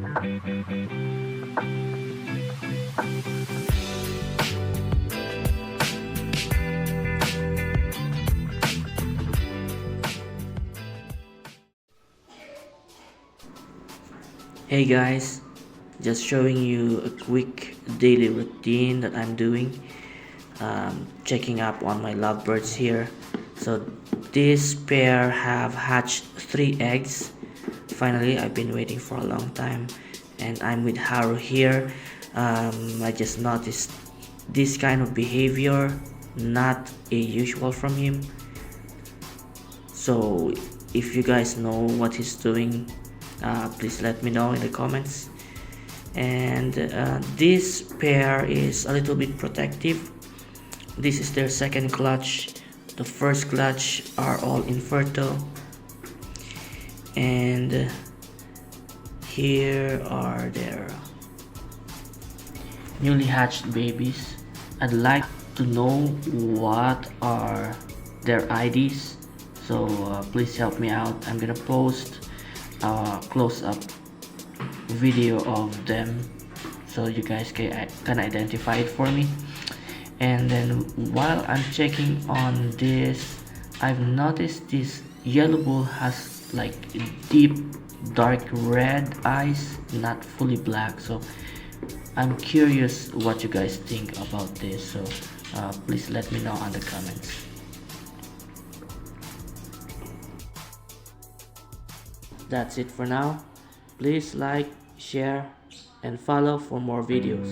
Hey guys, just showing you a quick daily routine that I'm doing. Checking up on my lovebirds here. So this pair have hatched 3 eggs. Finally, I've been waiting for a long time, and I'm with Haru here. I just noticed this kind of behavior, not a usual from him. So if you guys know what he's doing, please let me know in the comments. And this pair is a little bit protective. This is their second clutch. The first clutch are all infertile, and here are their newly hatched babies. I'd like to know what are their IDs, so please help me out. I'm gonna post a close-up video of them so you guys can identify it for me. And then while I'm checking on this, I've noticed this Yellowbull has like deep dark red eyes, not fully black. So I'm curious what you guys think about this, so please let me know in the comments. That's it for now. Please like, share, and follow for more videos.